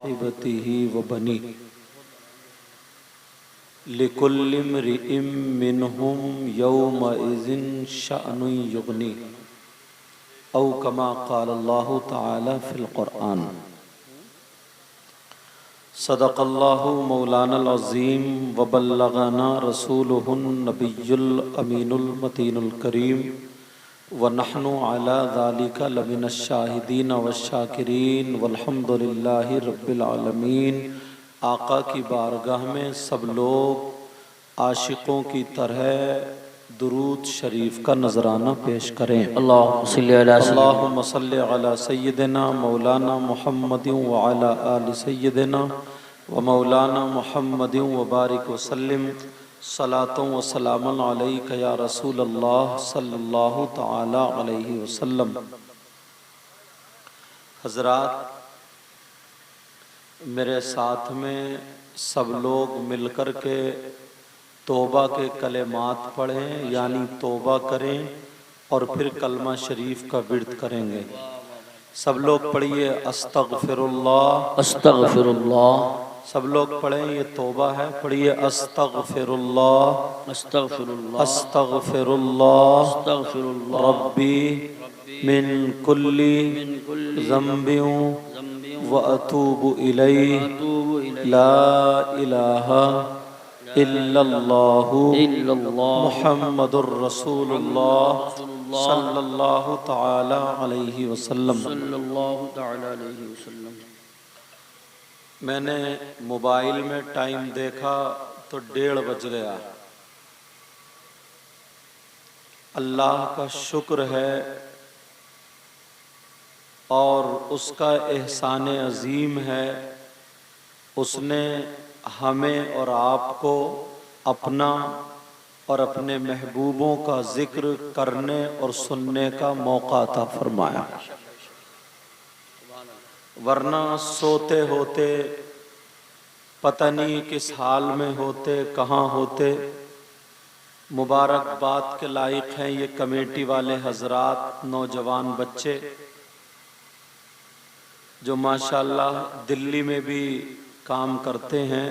साहिबतिही व बनी लिकुल्लि इम्रिइम मिनहुम यौमइज़िन शअनुन युग़नी औ कमा क़ाल अल्लाहु तआला फ़िल क़ुरआन। सदक़ल्लाहु मौलानल अज़ीम व बल्लग़ना रसूलुहुन नबियुल अमीनुल मतीनुल करीम व नहनु अला ज़ालिका लमिनश शाहिदीन वश्शाकिरीन वल्हम्दुलिल्लाहि रब्बिल आलमीन। आका की बारगाह में सब लोग आशिकों की तरह दुरूद शरीफ का नजराना पेश करें। अल्लाहुम्मा सल्लि अला सय्यिदिना मौलाना मुहम्मदिन व अला आलि सय्यिदिना व मौलाना मुहम्मदिन व बारिक वसल्लिम सलातुन व सलामुन अलैका या रसूल अल्लाह सल्लल्लाहु तआला अलैहि वसल्लम। हज़रात, मेरे साथ में सब लोग मिलकर के तौबा के कलेमात पढ़ें, यानी तौबा करें और फिर कलमा शरीफ का विर्द करेंगे। सब लोग पढ़िए अस्तगफिरुल्लाह अस्तगफिरुल्लाह। सब लोग पढ़ें, ये तौबा है। पढ़िए अस्तगफिरुल्लाह अस्तगफिरुल्लाह अस्तगफिरुल्लाह अस्तगफिरुल्लाह रब्बी मिन कुल्ली ज़म्बिन व अतूबु इलैहि ला इलाहा इल्लल्लाहु मुहम्मदुर रसूलुल्लाह सल्लल्लाहु तआला अलैहि वसल्लम। मैंने मोबाइल में टाइम देखा तो 1:30 बज गया। अल्लाह का शुक्र है और उसका एहसान अजीम है, उसने हमें और आपको अपना और अपने महबूबों का जिक्र करने और सुनने का मौका अता फरमाया। वरना सोते होते पता नहीं किस हाल में होते, कहाँ होते। मुबारकबाद के लायक हैं ये कमेटी वाले हजरात, नौजवान बच्चे जो माशाल्लाह दिल्ली में भी काम करते हैं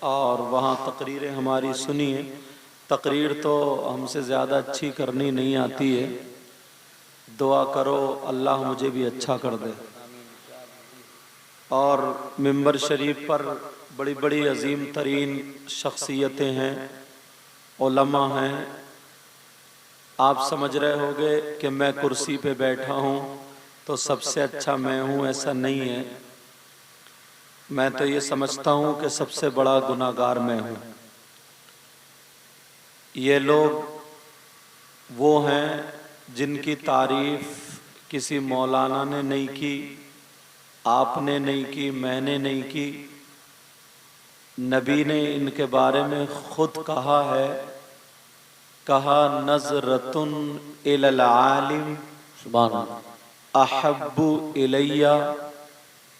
और वहाँ तकरीरें हमारी सुनिए। तकरीर तो हमसे ज़्यादा अच्छी करनी नहीं आती है, दुआ करो अल्लाह मुझे भी अच्छा कर दे। और मिंबर शरीफ पर बड़ी बड़ी अजीम तरीन शख्सियतें हैं, उलमा हैं। आप समझ रहे होंगे कि मैं कुर्सी पे बैठा हूँ तो सबसे अच्छा मैं हूँ, ऐसा नहीं है। मैं तो ये समझता हूँ कि सबसे बड़ा गुनाहगार मैं हूँ। ये लोग वो हैं जिनकी तारीफ किसी मौलाना ने नहीं की, आपने नहीं की, मैंने नहीं की। नबी ने इनके बारे में खुद कहा है, कहा नज़रतुन इलल आलिम अहब्बु इलैया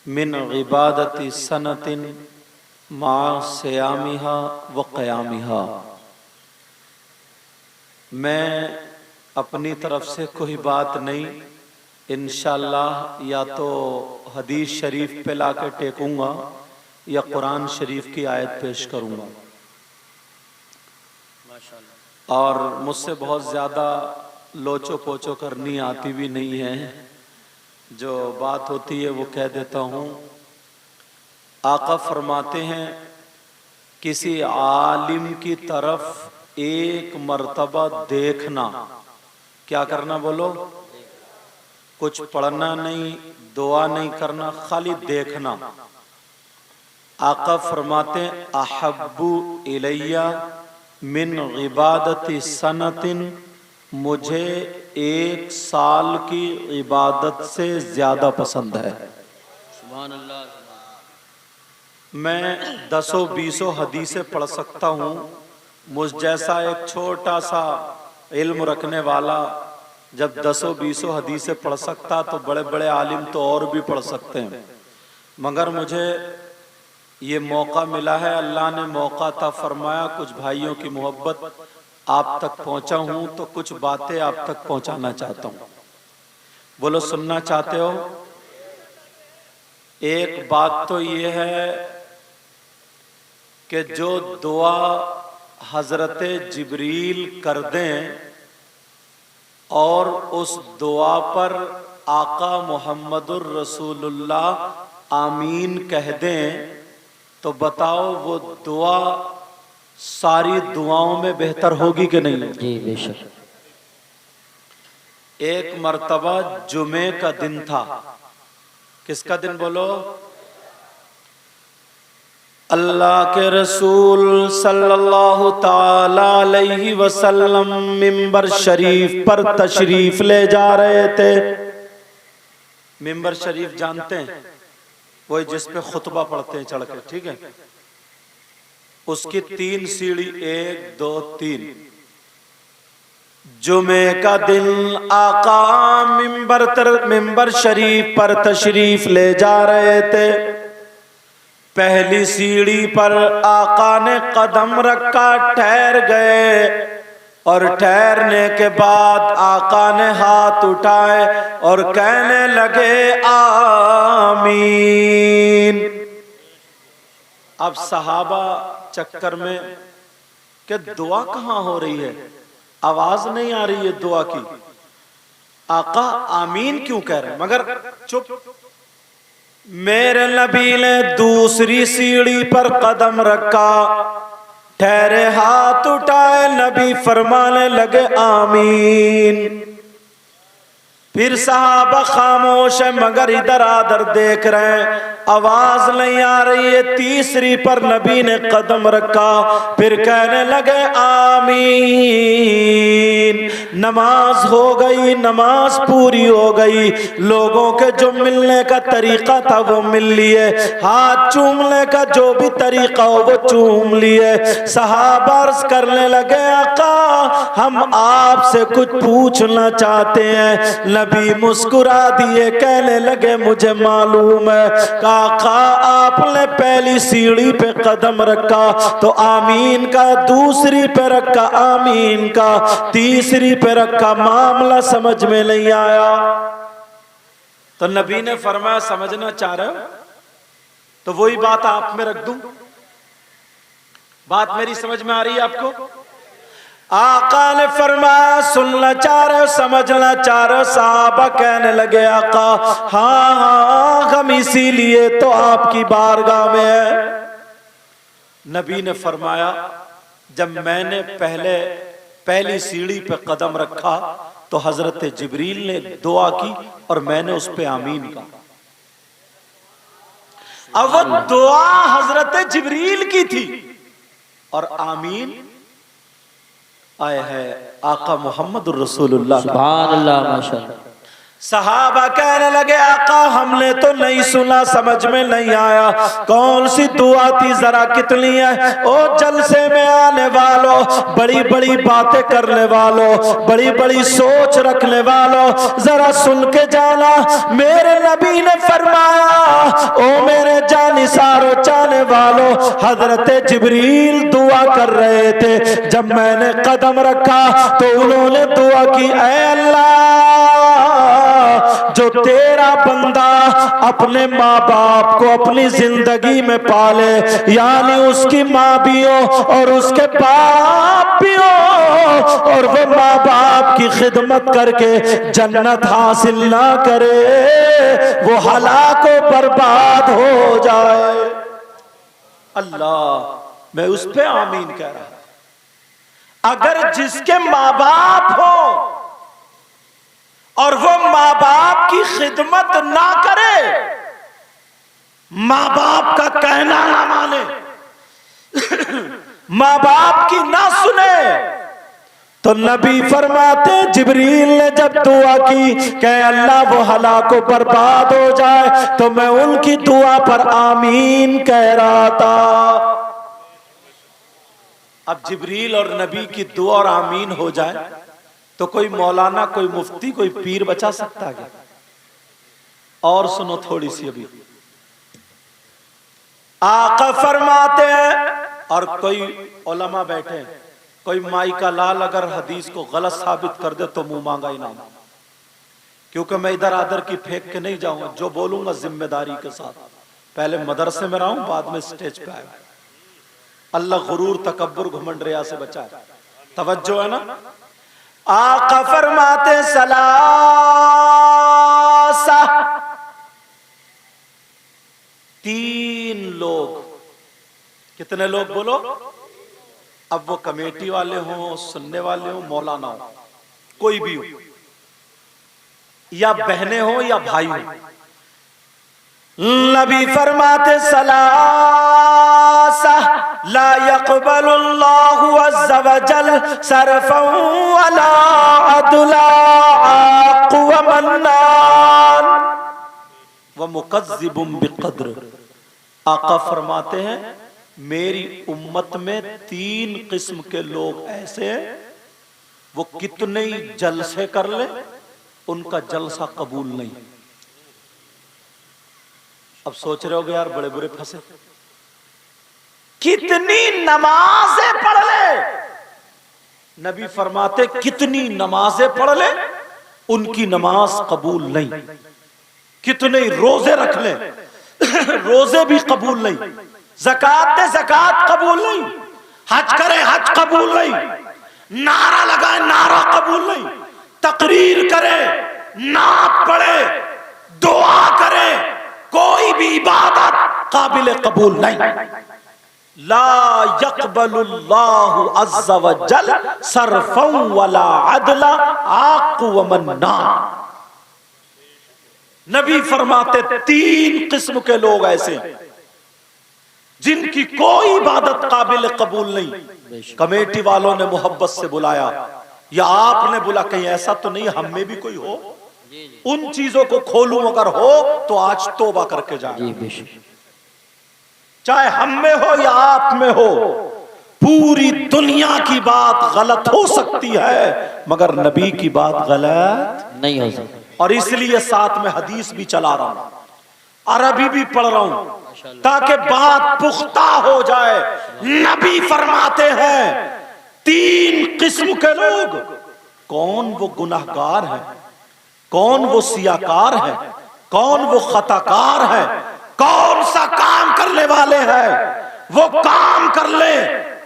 मिन इबादति सनतिन मा सियामिहा व क़यामिहा। मैं अपनी तरफ से कोई बात नहीं, इंशाअल्लाह या तो हदीस शरीफ पे ला के टेकूंगा या कुरान शरीफ की आयत पेश करूंगा। और मुझसे बहुत ज़्यादा लोचो पोचो करनी आती भी नहीं है, जो बात होती है वो कह देता हूँ। आका फरमाते हैं किसी आलिम की तरफ एक मर्तबा देखना, क्या करना बोलो? कुछ पढ़ना नहीं, दुआ नहीं करना, खाली देखना। आका फरमाते अहब्बु इलैया मिन इबादति सनतिन, मुझे 1 साल की इबादत से ज्यादा पसंद है। सुभान अल्लाह। मैं 10-20 हदीसें पढ़ सकता हूँ। मुझ जैसा एक छोटा सा इल्म रखने वाला जब 10-20 हदीसें पढ़ सकता तो बड़े बड़े आलिम तो और भी पढ़ सकते हैं। मगर मुझे ये मौका मिला है, अल्लाह ने मौका था फरमाया, कुछ भाइयों की मोहब्बत आप तक पहुंचा हूं तो कुछ बातें आप तक पहुंचाना चाहता हूं। बोलो सुनना चाहते हो? एक बात तो ये है कि जो दुआ हजरत जिब्रील कर दें और उस दुआ पर आका मोहम्मदुर रसूलुल्लाह आमीन कह दें, तो बताओ वो दुआ सारी दुआओं में बेहतर होगी कि नहीं? जी बेशक। एक मर्तबा जुमे का दिन था। किसका दिन बोलो? अल्लाह के रसूल सल्लल्लाहु ताला अलैहि वसल्लम मिंबर शरीफ पर तशरीफ ले जा रहे थे। मिंबर शरीफ जानते हैं? वही जिस पे खुतबा पढ़ते हैं चढ़ के, ठीक है? उसकी 3 सीढ़ी, 1 2 3। जुमे का दिन आका मिंबर शरीफ पर तशरीफ ले जा रहे थे। पहली सीढ़ी पर आका ने कदम रखा, ठहर गए और ठहरने के बाद आका ने हाथ उठाए और कहने लगे आमीन। अब सहाबा चक्कर में कि दुआ कहाँ हो रही है, आवाज नहीं आ रही है दुआ की, आका आमीन क्यों कह रहे हैं? मगर चुप। मेरे नबी ने दूसरी सीढ़ी पर कदम रखा, ठहरे, हाथ उठाए, नबी फरमाने लगे आमीन। फिर सहाबा खामोश है मगर इधर आधर देख रहे हैं, आवाज नहीं आ रही है। तीसरी पर नबी ने कदम रखा, फिर कहने लगे आमीन। नमाज हो गई, नमाज पूरी हो गई। लोगों के जो मिलने का तरीका था वो मिल लिए, हाथ चूमने का जो भी तरीका हो वो चूम लिए। सहाबा अर्ज करने लगे आका हम आपसे कुछ पूछना चाहते हैं। नबी मुस्कुरा दिए, कहने लगे मुझे मालूम है। आका आपने पहली सीढ़ी पे कदम रखा तो आमीन का, दूसरी पे रखा आमीन का, तीसरी पे रखा, मामला समझ में नहीं आया। तो नबी ने फरमाया समझना चाह रहे हो तो वही बात आप में रख दूं। बात मेरी समझ में आ रही है आपको? आका ने फरमाया सुनना चाह रहे हो, समझना चाह रहे हो? साहबा कहने लगे आका हाँ हाँ हम इसीलिए तो आपकी बारगाह में है। नबी ने फरमाया जब मैंने पहली सीढ़ी पे कदम रखा तो हजरत जिब्रील ने दुआ की और मैंने उस पे आमीन कहा। अब वो दुआ हजरत जिब्रील की थी और आमीन आए है आका मोहम्मद रसूलुल्लाह। सुभान अल्लाह, माशाअल्लाह। सहाबा कहने लगे आका हमने तो नहीं सुना, समझ में नहीं आया कौन सी दुआ थी, जरा कितनी है? ओ जलसे में आने वालों, बड़ी बड़ी बातें करने वालों, बड़ी बड़ी सोच रखने वालों, जरा सुन के जाना। मेरे नबी ने फरमाया ओ मेरे जानिसारो चाहने वालों, हजरत जिब्रील दुआ कर रहे थे। जब मैंने कदम रखा तो उन्होंने दुआ की, ऐ अल्लाह जो तेरा बंदा अपने माँ बाप को अपनी जिंदगी में पाले, यानी उसकी माँ भी हो और उसके बाप भी हो, और वो माँ बाप की खिदमत करके जन्नत हासिल ना करे, वो हलाक व बर्बाद हो जाए। अल्लाह मैं उस पे आमीन कह रहा। अगर जिसके माँ बाप हो और वो माँ बाप की खिदमत ना करे, माँ बाप का कहना ना माने, माँ बाप की ना सुने, तो नबी फरमाते जिब्रील ने जब दुआ की कि अल्लाह वो हलाक को बर्बाद हो जाए, तो मैं उनकी दुआ पर आमीन कह रहा था। अब जिब्रील और नबी की दुआ और आमीन हो जाए तो कोई मौलाना, कोई मुफ्ती, कोई पीर बचा सकता है? और सुनो थोड़ी सी अभी। आका फरमाते हैं और कोई उलमा बैठे, कोई माई का लाल अगर हदीस को गलत साबित कर दे तो मुंह मांगा इनाम, क्योंकि मैं इधर आदर की फेंक के नहीं जाऊंगा, जो बोलूंगा जिम्मेदारी के साथ। पहले मदरसे में रहूं, बाद में स्टेज पे आया। अल्लाह गुरूर तकब्बुर घमंड रिया से बचाए। तवज्जो है ना। आका फरमाते सलासा, 3 लोग। कितने लोग बोलो? अब वो कमेटी वाले हों, सुनने वाले हों, मौलाना हो, कोई भी हो, या बहनें हो या भाई हो, नबी फरमाते सलासा ला यक़बलुल्लाहु अज़्ज़ा वजल सरफ़न वला अदला व मन्नान व मुकज़्ज़िबुन बिक़द्र। आका फरमाते हैं मेरी उम्मत में 3 किस्म के लोग ऐसे हैं, वो कितने ही जलसे कर ले उनका जलसा कबूल नहीं। अब सोच रहे होगे यार बड़े बुरे फंसे, कितनी नमाजें पढ़ ले, नबी फरमाते कितनी नमाजें पढ़ ले उनकी नमाज कबूल नहीं। कितने रोजे रख ले रोजे भी कबूल नहीं। ज़कात दे ज़कात कबूल नहीं। हज करे हज कबूल नहीं। नारा लगाए नारा कबूल नहीं। तकरीर करे, नात पढ़े, दुआ करे, कोई भी इबादत काबिल कबूल नहीं। ला यक़बलुल्लाहु अज़्ज़ा वजल सरफ़न वला अदला आक़ु व मन्नान। नबी फरमाते 3 किस्म के लोग ऐसे जिनकी कोई इबादत काबिल कबूल नहीं। कमेटी वालों ने मोहब्बत से बुलाया या आपने बुला, कहीं ऐसा तो नहीं हम में भी कोई हो? उन चीजों को खोलूं अगर हो तो आज तौबा करके जाए। चाहे हम में हो या आप में हो, पूरी दुनिया की बात गलत हो सकती है मगर नबी की बात गलत नहीं हो सकती। और इसलिए साथ में हदीस भी चला रहा हूं, अरबी भी पढ़ रहा हूं ताकि बात पुख्ता हो जाए। नबी फरमाते हैं 3 किस्म के लोग। कौन वो गुनाहगार है, कौन वो सियाकार है, कौन वो खताकार है, कौन सा काम करने वाले हैं, वो काम कर ले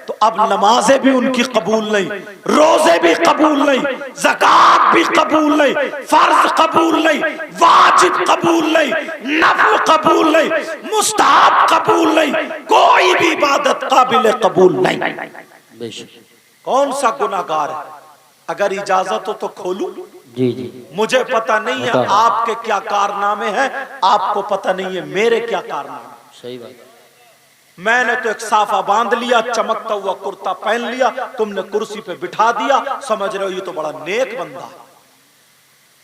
तो अब नमाजें भी उनकी कबूल नहीं, रोजे भी कबूल नहीं, ज़कात भी कबूल नहीं, फर्ज कबूल नहीं, वाजिब कबूल नहीं, नफ़ल कबूल नहीं, मुस्ताहब कबूल नहीं, कोई भी इबादत काबिल कबूल नहीं। कौन सा गुनाहगार है? अगर इजाजत हो तो खोलूं? जी जी। मुझे पता नहीं है आपके क्या कारनामे हैं, आपको पता नहीं है मेरे क्या कारनामे। सही बात। मैंने तो एक साफा बांध लिया, चमकता हुआ कुर्ता पहन लिया, तुमने कुर्सी पे बिठा दिया, समझ रहे हो ये तो बड़ा नेक बंदा।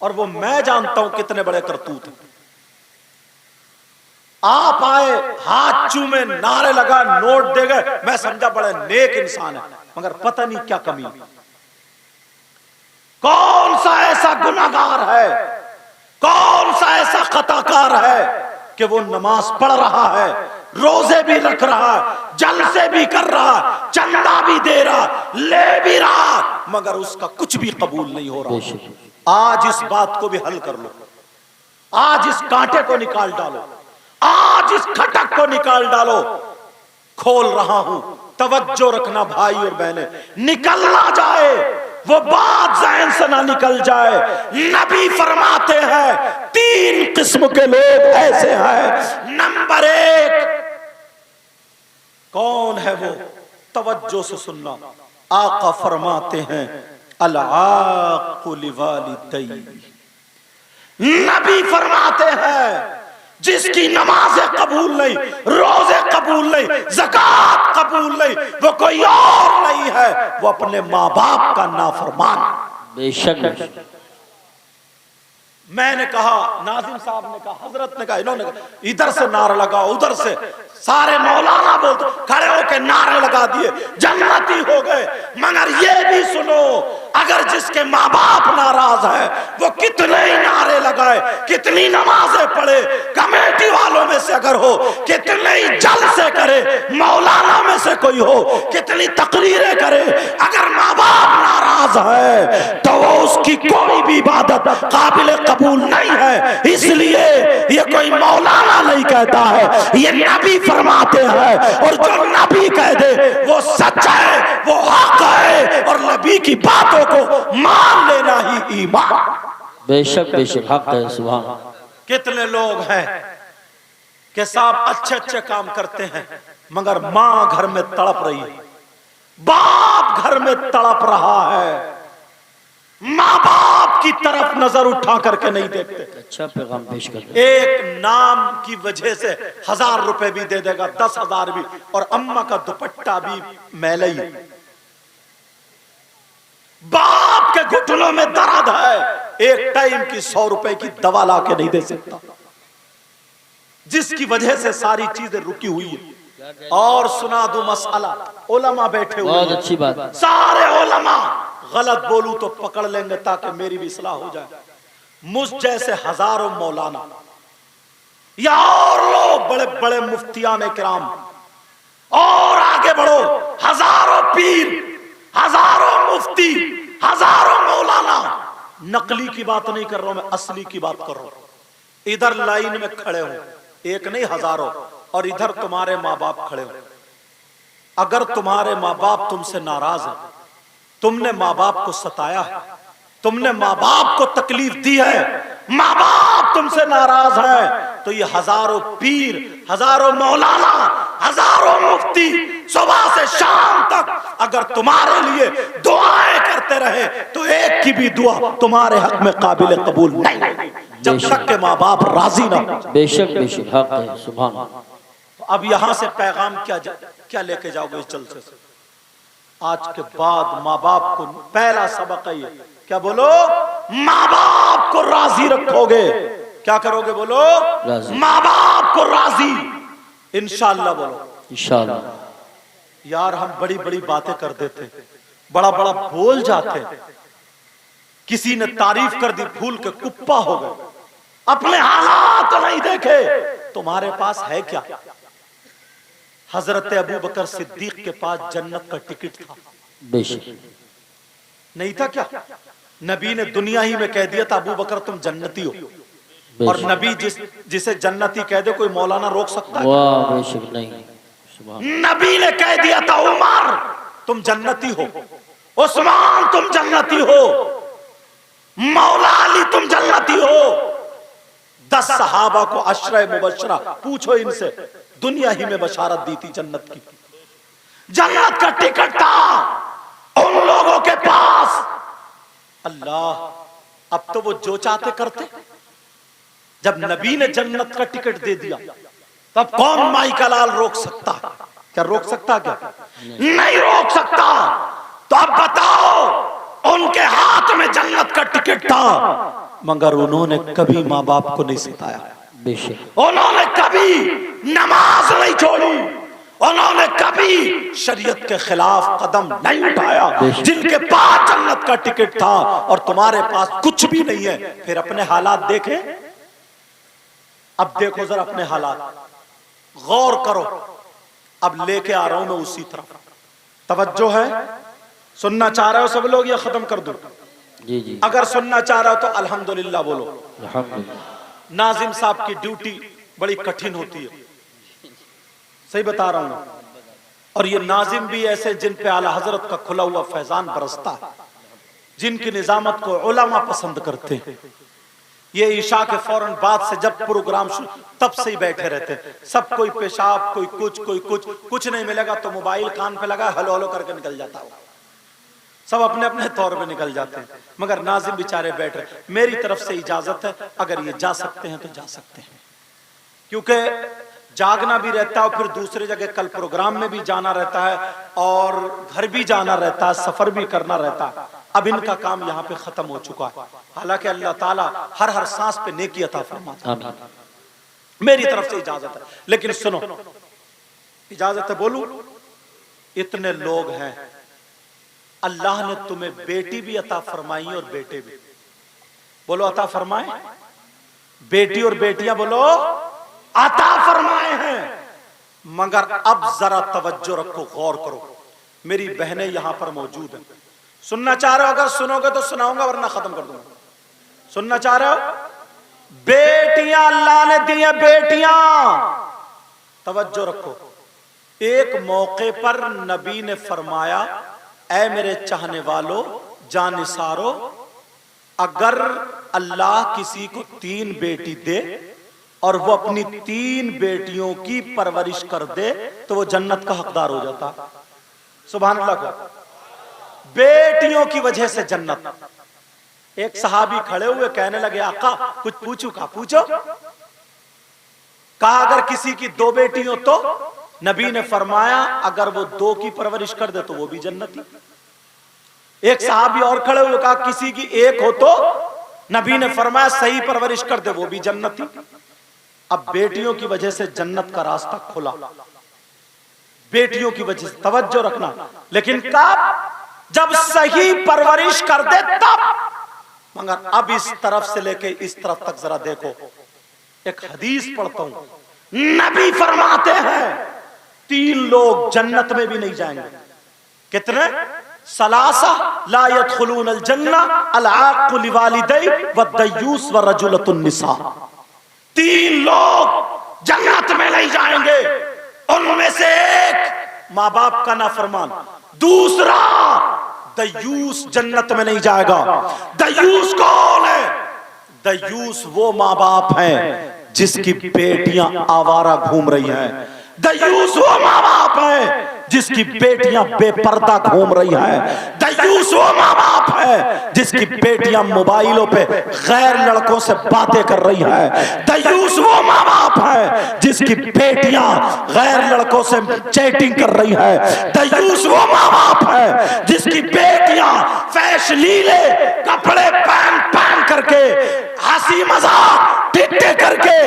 और वो मैं जानता हूं कितने बड़े करतूत हैं। आप आए, हाथ चूमे, नारे लगा, नोट दे गए, मैं समझा बड़े नेक इंसान है, मगर पता नहीं क्या कमी। कौन सा ऐसा गुनाहगार है, कौन सा ऐसा खताकार है कि वो नमाज पढ़ रहा है, रोजे भी रख रहा है, जलसे भी कर रहा, चंदा भी दे रहा, ले भी रहा, मगर उसका कुछ भी कबूल नहीं हो रहा। आज इस बात को भी हल कर लो, आज इस कांटे को निकाल डालो, आज इस खटक को निकाल डालो। खोल रहा हूं, तवज्जो रखना भाई और बहनें, निकल ना जाए वो बात ज़हन से ना निकल जाए। नबी फरमाते हैं 3 किस्म के लोग ऐसे हैं। नंबर 1 कौन है वो? तवज्जो से सुनना। आका फरमाते हैं अल-आक़ु लिवालिदैहि। नबी फरमाते हैं जिसकी नमाजें कबूल नहीं, रोजे कबूल नहीं, ज़कात कबूल नहीं, वो कोई और नहीं है, वो अपने माँ बाप का नाफरमान। बेशक। मैंने कहा, नाज़िम साहब ने कहा, हजरत ने कहा, इन्होंने कहा, इधर से नारा लगाओ, उधर से, सारे मौलाना बोलते खड़े होके नारे लगा दिए, जन्नती हो गए। मगर ये भी सुनो, अगर जिसके माँ बाप नाराज है वो कितने ही नारे लगाए, कितनी नमाजें पढ़े, कमेटी वालों में से अगर हो कितने ही जलसे करे, मौलाना में में से कोई हो, कितनी तकरीरें करे, अगर माँ बाप नाराज है तो वो उसकी कोई भी इबादत काबिल कबूल नहीं है। इसलिए ये कोई मौलाना नहीं कहता है, ये नबी फरमाते हैं, और जो नबी कह दे वो सच है, वो हक है, और नबी की बातों को मान लेना ही ईमान। बेशक बेशक हक है। सुभान। कितने लोग हैं कि साहब अच्छे अच्छे काम करते हैं मगर माँ घर में तड़प रही है, बाप घर में तड़प रहा है, माँ बाप की तरफ नजर उठा करके नहीं देखते। अच्छा पैगाम पेश कर। एक नाम की वजह से 1000 रुपए भी दे देगा, 10,000 भी, और अम्मा का दुपट्टा भी मैला ही। बाप के घुटनों में दर्द है, एक टाइम की 100 रुपए की दवा ला के नहीं दे सकता, जिसकी वजह से सारी चीजें रुकी हुई है। और सुना दो मसला, उलमा बैठे हुए, बहुत अच्छी बात। सारे उलमा, गलत बोलूं तो पकड़ लेंगे ताकि मेरी भी इस्लाह हो जाए। मुझ जैसे हजारों मौलाना या और लोग, बड़े बड़े मुफ्तियान किराम, और आगे बढ़ो, हजारों पीर, हजारों मुफ्ती, हजारों मौलाना, नकली की बात नहीं कर रहा हूं मैं, असली की बात कर रहा हूं। इधर लाइन में खड़े हो, एक नहीं हजारों, और इधर तुम्हारे माँ बाप खड़े हो। अगर तुम्हारे माँ बाप तुमसे नाराज है, तुमने माँ बाप को सताया है, तुमने माँ बाप को तकलीफ दी है, माँ बाप तुमसे नाराज है, तो ये हजारों पीर, हजारों मौलाना, हजारों मुफ्ती सुबह से शाम तक अगर तुम्हारे लिए दुआएं करते रहे तो एक की भी दुआ तुम्हारे हक में काबिल कबूल नहीं, जब तक के माँ बाप राजी ना। बेशक बेशक हक है। सुभान। तो अब यहां से पैगाम क्या लेके जाओगे इस जलसे से? आज के बाद माँ बाप को पहला सबक है ये, क्या बोलो? माँ बाप को राजी रखोगे। क्या करोगे? बोलो माँ बाप को राजी, इंशाअल्लाह। बोलो इंशाअल्लाह। यार हम बड़ी बड़ी बातें कर देते, बड़ा बड़ा बोल जाते, किसी ने तारीफ कर दी, फूल के कुप्पा हो गए, अपने हालात नहीं देखे। तुम्हारे पास है क्या? हजरत अबू बकर सिद्दीक के पास जन्नत का टिकट था, बेशक नहीं था क्या? नबी ने दुनिया ही में कह दिया था अबू बकर तुम जन्नती हो, और नबी जिसे जन्नती कह दे कोई मौलाना रोक सकता है? वाह बेशक नहीं। नबी ने कह दिया था उमर तुम जन्नती हो, उस्मान तुम जन्नती हो, मौला अली तुम जन्नती हो। 10 सहाबा को अशरा मुबशरा, पूछो इनसे, दुनिया ही में बशारत दी थी जन्नत की, जन्नत का टिकट था उन लोगों के पास। अल्लाह, अब तो वो जो चाहते करते। जब नबी ने जन्नत का टिकट दे दिया तब कौन माई का लाल रोक सकता? क्या रोक सकता? क्या नहीं रोक सकता। तो अब बताओ, उनके हाथ में जन्नत का टिकट था मगर उन्होंने कभी माँ बाप को नहीं सताया, बेशक उन्होंने कभी नमाज नहीं छोड़ी, उन्होंने कभी शरीयत के खिलाफ कदम नहीं उठाया। जिनके पास जन्नत का टिकट था और तुम्हारे पास कुछ भी नहीं है, फिर अपने हालात देखे। अब देखो जरा अपने हालात, गौर करो। अब लेके आ रहा हूं मैं उसी तरफ, तवज्जो है? सुनना चाह रहे हो सब लोग या खत्म कर दूं? जी जी। अगर सुनना चाह रहे हो तो अल्हम्दुलिल्लाह बोलो। अल्हम्दुलिल्लाह। नाजिम साहब की ड्यूटी बड़ी कठिन होती है, सही बता रहा हूं। और ये नाजिम भी ऐसे जिन पे आला हजरत का खुला हुआ फैजान बरसता है, जिनकी निजामत को उलमा पसंद करते हैं। ये ईशा के फौरन बाद से जब प्रोग्राम तब से ही बैठे रहते हैं, सब कोई पेशाब, कोई कुछ नहीं मिलेगा तो मोबाइल कान पे लगा हेलो हेलो करके निकल जाता हो। सब अपने अपने तौर पे निकल जाते हैं, मगर नाजिम बेचारे बैठ रहे। मेरी तरफ से इजाजत है, अगर ये जा सकते हैं तो जा सकते हैं, क्योंकि जागना भी रहता है और फिर दूसरी जगह कल प्रोग्राम में भी जाना रहता है और घर भी जाना रहता है, सफर भी करना रहता है। अब इनका काम यहाँ पे खत्म हो चुका है। हालांकि अल्लाह ताला हर सांस पे नेकी अता फरमाता है। मेरी तरफ से इजाजत है, लेकिन सुनो, इजाजत है बोलूं? इतने लोग हैं, अल्लाह ने तुम्हें बेटी भी अता फरमाई और बेटे भी। बोलो अता फरमाए। बेटी और बेटियां बोलो अता फरमाए हैं। मगर अब जरा तवज्जो रखो, गौर करो। मेरी बहनें यहां पर मौजूद हैं, सुनना चाह रहे हो? अगर सुनोगे तो सुनाऊंगा, वरना खत्म कर दूंगा। सुनना चाह रहे हो? बेटियां अल्लाह ने दी हैं, बेटियां। तवज्जो रखो। एक मौके पर नबी ने फरमाया, ऐ मेरे चाहने वालों, जानिसारो, अगर अल्लाह किसी को 3 बेटी दे और वो अपनी 3 बेटियों की परवरिश कर दे तो वो जन्नत का हकदार हो जाता। सुभान अल्लाह। बेटियों की वजह से जन्नत। एक सहाबी खड़े हुए कहने लगे, आका कुछ पूछू? का पूछो। कहा अगर किसी की 2 बेटी हो तो? नबी ने फरमाया अगर वो 2 की परवरिश कर दे तो वो भी जन्नती। एक सहाबी और खड़े हुए, कहा किसी की 1 हो तो? नबी ने फरमाया सही परवरिश कर दे वो भी जन्नती। अब बेटियों की वजह से जन्नत का रास्ता खुला, बेटियों की वजह से। तवज्जो रखना। लेकिन कब? जब सही परवरिश कर दे तब। मगर अब इस तरफ से लेके इस तरफ तक जरा देखो। एक हदीस पढ़ता हूं, नबी फरमाते हैं 3 लोग जन्नत में भी नहीं जाएंगे। कितने? सलासा ला यदखुलून अल जन्ना अल आक़ु लिवालिदै व दय्यूस व रजुलतुन निसा। 3 लोग जन्नत में नहीं जाएंगे। उनमें से एक माँ बाप का नाफरमान, दूसरा दय्यूस जन्नत में नहीं जाएगा। दय्यूस कौन है? दय्यूस वो माँ बाप हैं जिसकी बेटियां आवारा घूम रही हैं। दय्यूस वो माँ बाप है जिसकी बेटियां बेपर्दा घूम रही हैं। दय्यूस वो माँ बाप है जिसकी बेटियां मोबाइलों पे गैर लड़कों से बातें कर रही हैं। दय्यूस वो माँ बाप है जिसकी बेटियां गैर लड़कों से चैटिंग कर रही है। दय्यूस वो माँ बाप है जिसकी बेटियां फैशनीले कपड़े पहन करके हंसी मजाक टिट्टे करके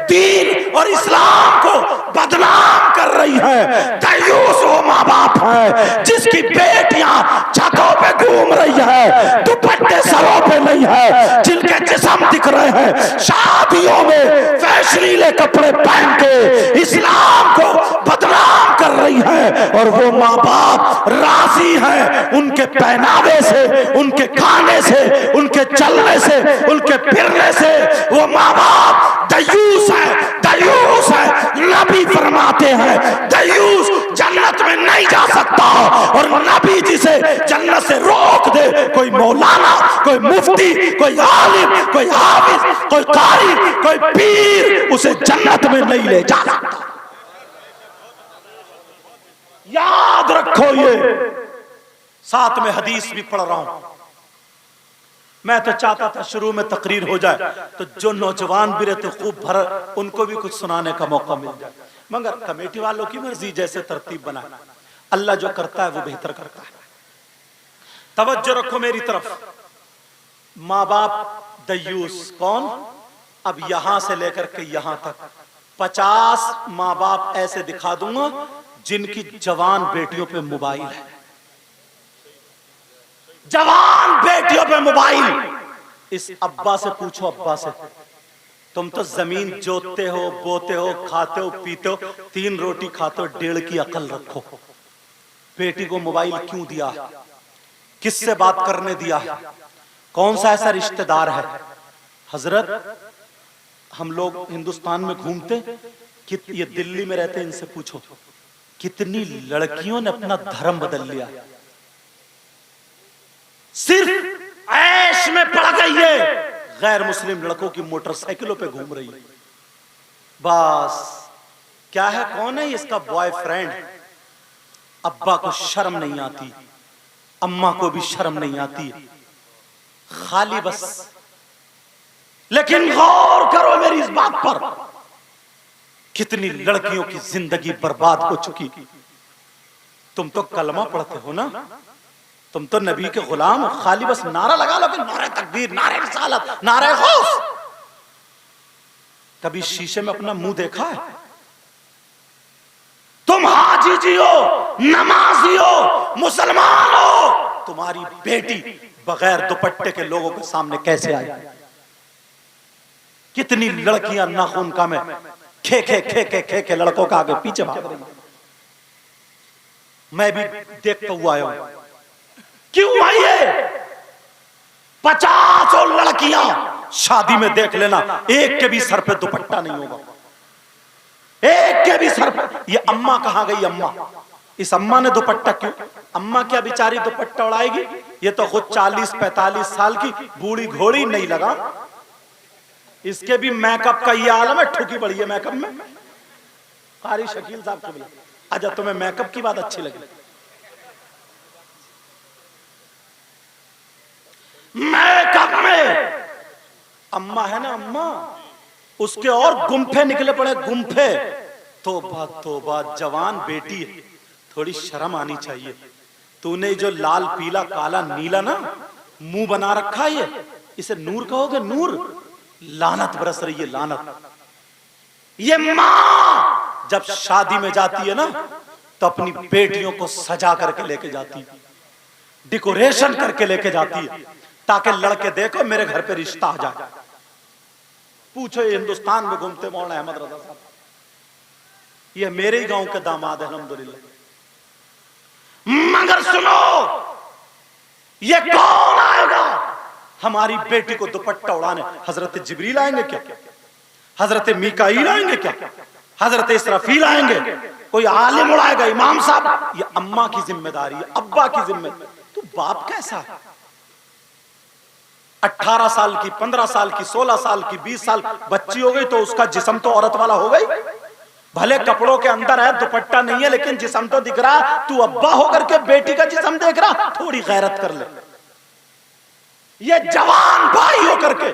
दीन और इस्लाम को बदनाम कर रही है। दय्यूस वो माँ बाप है जिसकी बेटियां छतों पे घूम रही है, दुपट्टे सरों पे नहीं है, जिनके जिस्म दिख रहे हैं, शादियों में फैशनीले कपड़े पहन के इस्लाम को बदनाम कर रही है। और वो माँ बाप राजी है उनके पहनावे से, उनके खाने से, उनके चलने से, उनके फिरने से। वो माँ बाप दय्यूस है, दय्यूस है। नबी फरमाते हैं दय्यूस जन्नत में नहीं जा सकता। और नबी जिसे जन्नत से रोक दे, कोई मौलाना, कोई मुफ्ती, कोई आलिम, कोई हाफिज, कोई कारी, कोई पीर, उसे जन्नत में नहीं ले जा सकता। याद रखो ये। साथ में हदीस भी पढ़ रहा हूं। मैं तो चाहता था शुरू में तकरीर हो जाए तो जो नौजवान भी रहते खूब भर, उनको भी कुछ सुनाने का मौका मिल जाए। मगर कमेटी वालों की मर्जी, जैसे तरतीब बनाए। अल्लाह जो करता है वो बेहतर करता है। तवज्जो रखो मेरी तरफ। माँ बाप दय्यूस कौन? अब यहां से लेकर के यहां तक 50 माँ बाप ऐसे दिखा दूंगा जिनकी जवान बेटियों पे मोबाइल है। जवान बेटियों पे मोबाइल। इस अब्बा से पूछो, अब्बा से, तुम तो जमीन जोतते हो, बोते हो, खाते हो, पीते हो, 3 रोटी खाते हो, 1.5 की अकल रखो। बेटी को मोबाइल क्यों दिया? किससे बात करने दिया? कौन सा ऐसा रिश्तेदार है? हजरत, हम लोग हिंदुस्तान में घूमते कि ये दिल्ली में रहते, इनसे पूछो कितनी लड़कियों ने अपना धर्म बदल लिया। सिर्फ ऐश में पड़ गई है, गैर मुस्लिम लड़कों की मोटरसाइकिलों पे घूम रही है। बस क्या है, कौन है इसका बॉयफ्रेंड? अब्बा को शर्म नहीं आती, अम्मा को भी शर्म नहीं आती, खाली बस। लेकिन गौर करो मेरी इस बात पर, कितनी लड़कियों की जिंदगी बर्बाद हो चुकी। तुम तो कलमा पढ़ते हो ना, तुम तो नबी के गुलाम, खाली बस नारा लगा लो कि नारे तकबीर, नारे रिसालत, नारे गौस। कभी शीशे में अपना मुंह देखा है? तुम हाजी जी हो, नमाजी हो, मुसलमान हो, तुम्हारी बेटी बगैर दुपट्टे के लोगों के सामने कैसे आई? कितनी लड़कियां नाखून का में खे खे खे खे खे खे लड़कों का आगे पीछे भाग रही। मैं भी देखता हुआ आया हूं। क्यों आई है? 50 लड़कियां शादी में देख लेना, एक के भी सर पे दुपट्टा नहीं होगा, एक के भी सर पे। ये अम्मा कहां गई? अम्मा, इस अम्मा ने दुपट्टा क्यों? अम्मा क्या बेचारी दुपट्टा उड़ाएगी? ये तो खुद 40-45 साल की बूढ़ी घोड़ी नहीं लगा, इसके भी मेकअप का ये आलम है, ठुकी पड़ी है मेकअप में। कारी शकील साहब को बोला, अच्छा तुम्हें मेकअप की बात अच्छी लगी? मेकअप में अम्मा है ना, अम्मा, उसके और गुम्फे निकले पड़े, गुम्फे। तौबा तौबा, जवान बेटी है, थोड़ी शर्म आनी चाहिए। तूने जो लाल पीला काला नीला ना मुंह बना रखा है, इसे नूर कहोगे? नूर? लानत बरस रही है, लानत। ये मां जब शादी में जाती है ना तो अपनी बेटियों को सजा करके लेके जाती है, डेकोरेशन करके लेके जाती है, ताकि लड़के देखो मेरे घर पे रिश्ता आ जाए। पूछो ये हिंदुस्तान में घूमते मौलाना अहमद रजा साहब, ये मेरे ही गांव के दामाद है अल्हम्दुलिल्लाह। मगर सुनो, ये कौन आएगा हमारी बेटी को दुपट्टा उड़ाने? हजरत जिब्रील आएंगे क्या? हजरत मीकाईल आएंगे क्या? हजरत इसराफील आएंगे? कोई आलिम उड़ाएगा? इमाम साहब? ये अम्मा की जिम्मेदारी है, अब्बा की जिम्मेदारी। तू बाप कैसा है? 18 साल की, 15 साल की, 16 साल की, 20 साल बच्ची हो गई तो उसका जिस्म तो औरत वाला हो गई। भले कपड़ों के अंदर है, दुपट्टा नहीं है, लेकिन जिस्म तो दिख रहा। तू अब्बा होकर के बेटी का जिस्म देख रहा, थोड़ी गैरत कर ले। ये जवान भाई होकर के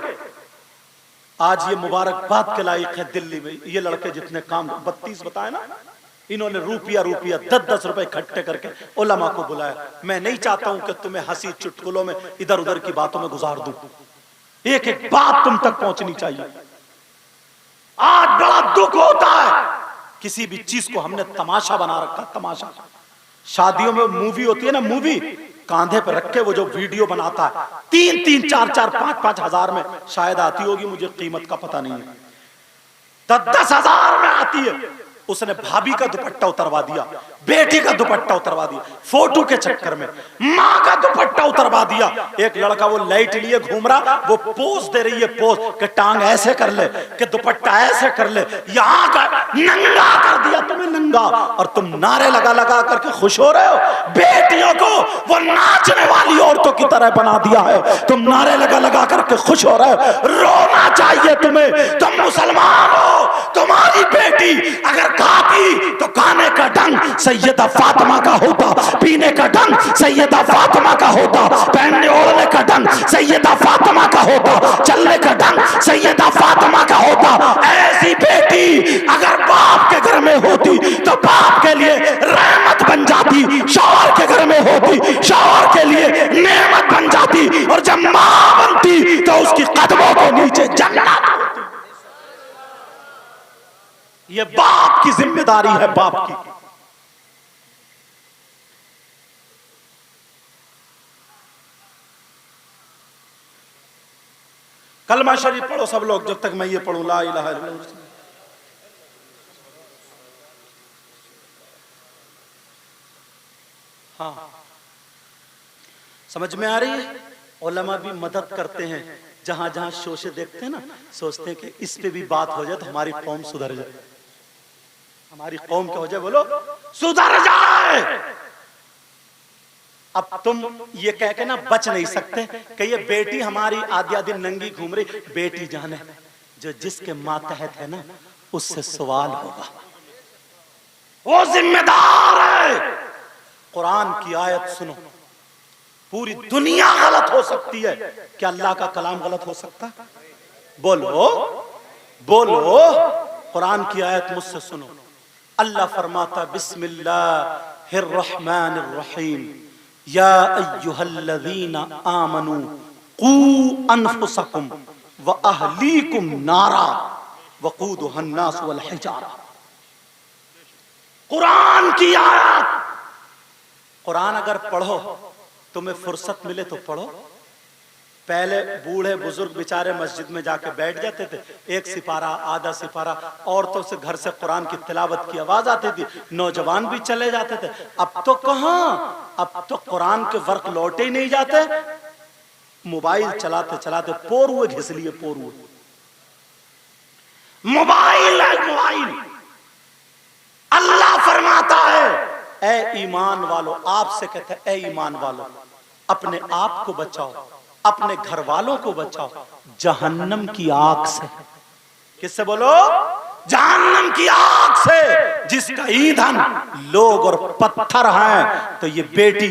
आज ये मुबारकबाद के लायक है दिल्ली में। ये लड़के जितने काम 32 बताए ना, इन्होंने रुपया 10-10 रुपए इकट्ठे करके उलमा को बुलाया। मैं नहीं चाहता हूं कि तुम्हें हंसी चुटकुलों में इधर उधर की बातों में गुजार दूं, एक एक बात तुम तक पहुंचनी चाहिए। आज बड़ा दुख होता है, किसी भी चीज को हमने तमाशा बना रखा, तमाशा। शादियों में मूवी होती है ना, मूवी कांधे पर रख के वो जो वीडियो बनाता है, 3-3, 4-4, 5-5 हजार में शायद आती होगी, मुझे कीमत का पता नहीं है, 10-10 हजार में आती है। उसने भाभी का दुपट्टा उतरवा दिया, बेटी का दुपट्टा उतरवा दिया, फोटो के चक्कर में माँ का दुपट्टा उतरवा दिया। एक लड़का वो लाइट लिए घूम रहा, वो पोज दे रही है, पोज के टांग ऐसे कर ले, के दुपट्टा ऐसे कर ले, यहाँ का नंगा कर दिया तुम्हें, नंगा। और तुम नारे लगा लगा करके खुश हो रहे हो। बेटियों को वो नाचने वाली औरतों की तरह बना दिया है, तुम नारे लगा लगा करके खुश हो रहे हो। रोना चाहिए तुम्हें, तुम मुसलमान हो। तुम्हारी बेटी अगर खाती तो खाने का ढंग सैयदा फातिमा का होता, पीने का ढंग सैयदा फातिमा का होता, पहनने ओढ़ने का ढंग सैयदा फातिमा का होता, चलने का ढंग सैयदा फातिमा का होता। ऐसी बेटी अगर बाप के घर में होती तो बाप के लिए रहमत बन जाती, शौहर के घर में होती शौहर के लिए नेमत बन जाती, और जब मां बनती तो उसकी कदमों के नीचे जन्नत। ये बाप की जिम्मेदारी है, बाप की। कलमा शरीफ पढ़ो सब लोग, जब तक मैं ये पढ़ूं ला इलाहा इल्लल्लाह। हाँ, समझ में आ रही है? उलमा भी मदद करते हैं, जहां जहां शोशे देखते हैं ना, सोचते हैं कि इस पे भी बात हो जाए तो हमारी कौम सुधर जाए, हमारी कौम क्या हो जाए, बोलो सुधर जाए। अब तुम ये कह के ना बच नहीं सकते कि ये बेटी हमारी आधी दिन नंगी घूम रही। बेटी जाने जो जिसके मातहत है ना, उससे सवाल होगा, वो जिम्मेदार है। कुरान की आयत सुनो, पूरी दुनिया गलत हो सकती है, क्या अल्लाह का कलाम गलत हो सकता? बोलो बोलो, कुरान की आयत मुझसे सुनो। अल्लाह फरमाता बिस्मिल्लाहिर्रहमानिर्रहीम, या अय्युहल्लज़ीना आमनू कू अनफुसकुम व अहलीकुम नारा वक़ूदुहन्नास वल हिजारा। कुरान की आयत। कुरान अगर पढ़ो, तुम्हें फुर्सत मिले तो पढ़ो, पहले बूढ़े बुजुर्ग बेचारे मस्जिद में जाके बैठ जाते थे, एक सिपारा आधा सिपारा, औरतों से घर से कुरान की तिलावत की आवाज आती थी, नौजवान भी चले जाते थे। अब तो कहाँ, अब तो कुरान के वर्क लौटे ही नहीं जाते, मोबाइल चलाते चलाते पोर हुए घिस लिए, पोर हुए। मोबाइल है मोबाइल। अल्लाह फरमाता है, ए ईमान वालों, आपसे कहते हैं ए ईमान वालों, अपने आप को बचाओ, अपने घर वालों को बचाओ जहन्नम की आग से। किससे बोलो? जहन्नम की आग से, जिसका ईंधन लोग और पत्थर हैं। तो ये बेटी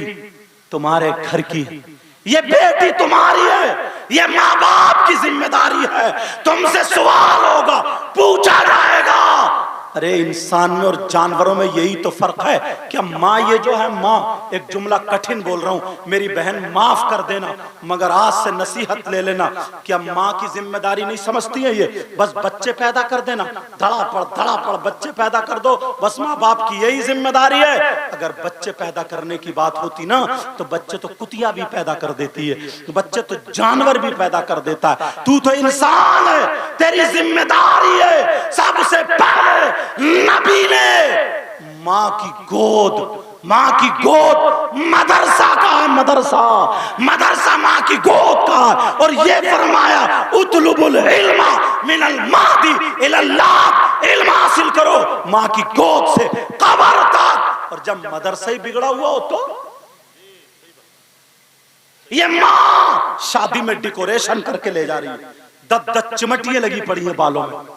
तुम्हारे घर की है, ये बेटी तुम्हारी है, ये माँ बाप की जिम्मेदारी है। तुमसे सवाल होगा, पूछा जाएगा। अरे इंसान में और जानवरों में यही तो फर्क है। क्या माँ, ये जो है माँ, एक जुमला कठिन बोल रहा हूं, मेरी बहन माफ कर देना, मगर आज से नसीहत ले लेना। क्या माँ की जिम्मेदारी नहीं समझती है ये? बस बच्चे पैदा कर देना, धड़ापड़ बच्चे पैदा कर दो, बस माँ बाप की यही जिम्मेदारी है। अगर बच्चे पैदा करने की बात होती ना, तो बच्चे तो कुतिया भी पैदा कर देती है, बच्चे तो जानवर भी पैदा कर देता है। तू तो इंसान है, तेरी जिम्मेदारी है सबसे पहले नबी ने माँ की गोद मदरसा का है, मदरसा माँ की गोद का। और ये फरमाया उतलुबुल इल्मा मिनल मादी इलल्लाह, इल्म हासिल करो माँ की गोद से कब्र तक। और जब मदरसा ही बिगड़ा हुआ हो तो ये माँ शादी में डेकोरेशन करके ले जा रही है, 10 चिमटियां लगी पड़ी है बालों में,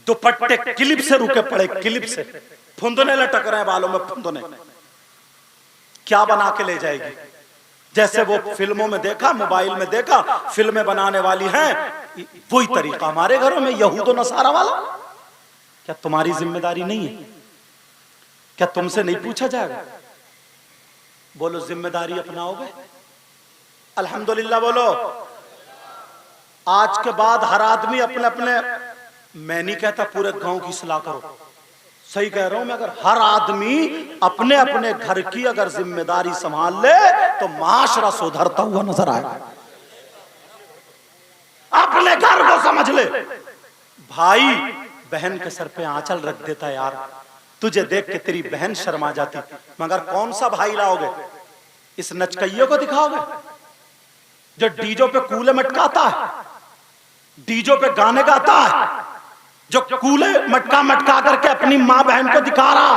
दुपट्टे क्लिप से रुके पड़े, क्लिप से फुंदने लटक रहे हैं बालों में, फुंदने। क्या बना के ले जाएगी? जैसे वो फिल्मों में देखा, मोबाइल में देखा, फिल्में बनाने वाली हैं, वही तरीका हमारे घरों में यहूद और नसारा वाला। क्या तुम्हारी जिम्मेदारी नहीं है? क्या तुमसे नहीं पूछा जाएगा? बोलो जिम्मेदारी अपनाओगे? अल्हम्दुलिल्लाह बोलो। आज के बाद हर आदमी अपने अपने, मैं नहीं कहता पूरे गांव की सलाह करो, सही कह रहा हूं मैं, अगर हर आदमी अपने अपने घर की अगर जिम्मेदारी संभाल ले तो माशरा सुधरता हुआ नजर आएगा। अपने घर को समझ ले। भाई बहन के सर पे आंचल रख देता है यार, तुझे देख के तेरी बहन शर्मा जाती, मगर कौन सा भाई लाओगे? इस नचकइये को दिखाओगे जो डीजो पे कूले मटकाता है, डीजो पे गाने गाता है, जो कूले मटका करके अपनी माँ बहन को दिखा रहा।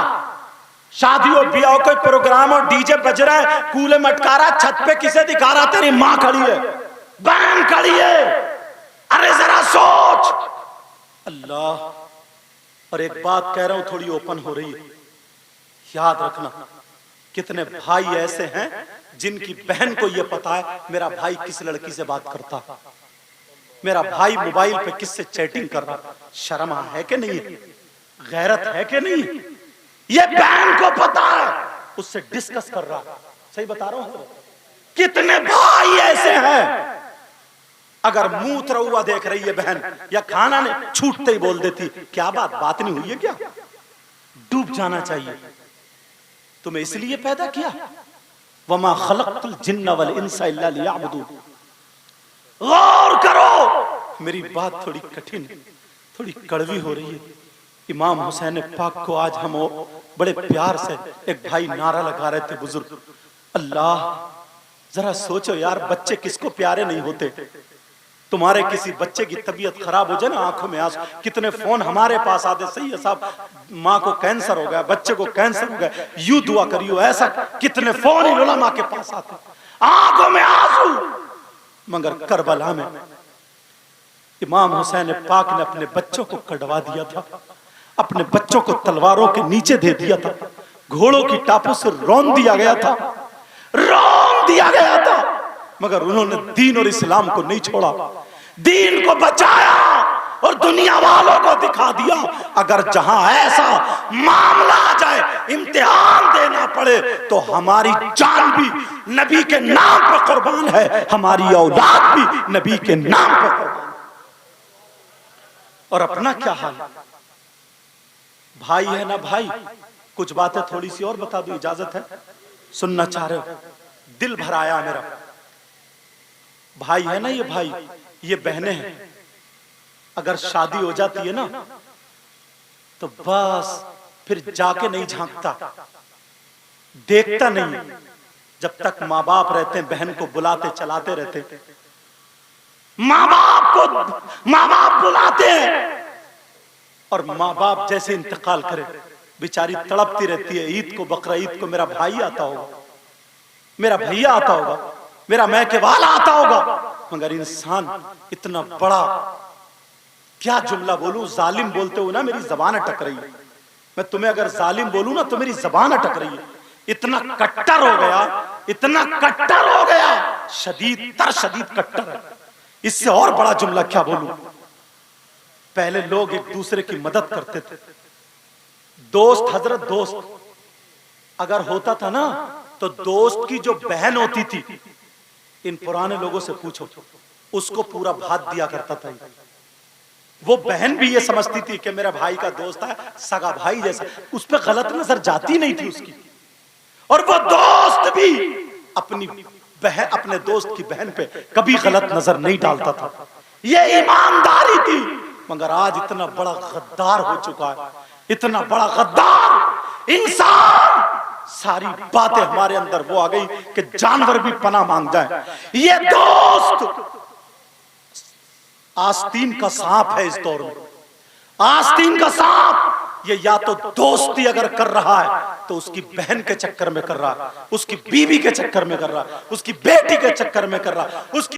शादियों ब्याह कोई प्रोग्राम और डीजे बज रहा है, कूले मटका रहा, छत पे किसे दिखा रहा? तेरी माँ खड़ी है, बहन खड़ी है। अरे जरा सोच। अल्लाह। और एक बात कह रहा हूं, थोड़ी ओपन हो रही है, याद रखना, कितने भाई ऐसे हैं जिनकी बहन को यह पता है मेरा भाई किस लड़की से बात करता, मेरा भाई मोबाइल पे किससे चैटिंग कर रहा। शर्म है कि नहीं है? गैरत है कि नहीं? ये बहन को पता है, उससे डिस्कस कर रहा। सही बता रहा हूं। कितने भाई ऐसे हैं, अगर मूत्र हुआ देख रही है बहन या खाना ने छूटते ही बोल देती, क्या बात नहीं हुई है क्या? डूब जाना चाहिए। तुम्हें इसलिए पैदा किया, वमा खलक़तुल जिन्ना वल इंसा इल्ला लियअबुदून। गौर करो, मेरी बात थोड़ी कठिन, थोड़ी कड़वी हो रही है। इमाम हुसैन पाक को आज हम बड़े प्यार से एक भाई नारा लगा रहे थे, बुजुर्ग। अल्लाह, जरा सोचो यार, बच्चे किसको प्यारे नहीं होते? तुम्हारे किसी बच्चे की तबीयत खराब हो जाए ना, आंखों में आंसू, कितने फोन हमारे पास आते, सही है साहब, माँ को कैंसर हो गया, बच्चे को कैंसर हो गया, यूं दुआ करियो, ऐसा कितने फोन ही उलमा के पास आते, आंखों में आंसू। मगर करबला में इमाम हुसैन पाक ने अपने बच्चों को कटवा दिया था, अपने बच्चों को तलवारों के नीचे दे दिया था, घोड़ों की टापों से रौंद दिया गया था, रौंद दिया गया था, मगर उन्होंने दीन और इस्लाम को नहीं छोड़ा, दीन को बचाया और दुनिया वालों को दिखा दिया। अगर जहां ऐसा मामला आ जाए, इम्तिहान देना पड़े, तो हमारी जान भी नबी के नाम पर कुर्बान है, हमारी औलाद भी नबी के नाम पर कुर्बान। और अपना क्या हाल? भाई है ना भाई, कुछ बातें थोड़ी सी और बता दूं, इजाजत है? सुनना चाह रहे हो? दिल भर आया मेरा। भाई है ना ये भाई, ये बहनें हैं। अगर शादी हो जाती है ना तो बस फिर जाके नहीं झांकता, देखता नहीं। जब तक माँ बाप रहते हैं बहन को बुलाते चलाते रहते, माँ बाप बुलाते हैं और माँ बाप जैसे इंतकाल करे बेचारी तड़पती रहती है। ईद को, बकरा ईद को मेरा भाई आता होगा, मेरा भैया आता होगा, मेरा मैके वाला आता होगा, मगर इंसान इतना बड़ा, क्या जुमला बोलूं, जालिम बोलते हो ना मेरी जबान अटक रही है। मैं तुम्हें अगर जालिम बोलूं ना तो मेरी जबान अटक रही है। इतना कट्टर हो गया, इतना कट्टर हो गया, शदीद कट्टर है। इससे और बड़ा जुमला क्या बोलूं। पहले लोग एक दूसरे की मदद करते थे, दोस्त हजरत दोस्त अगर होता था ना तो दोस्त की जो बहन होती थी, इन पुराने लोगों से पूछो, उसको पूरा भात दिया करता था। वो बहन भी ये समझती थी कि मेरा भाई का दोस्त है, सगा भाई जैसा, उस पर गलत नजर जाती नहीं थी उसकी। और वो दोस्त भी अपनी बहन, अपने दोस्त की बहन पे कभी गलत नजर नहीं डालता था। ये ईमानदारी थी। मगर आज इतना बड़ा गद्दार हो चुका है, इतना बड़ा गद्दार इंसान, सारी बातें हमारे अंदर वो आ गई कि जानवर भी पनाह मांग जाए। ये दोस्त आस्तीन का सांप है इस दौर में, आस्तीन का सांप। ये या तो दोस्ती अगर कर रहा है तो उसकी बहन के चक्कर में कर रहा है, उसकी बीवी के चक्कर में कर रहा है, उसकी बेटी के चक्कर में कर रहा है, उसकी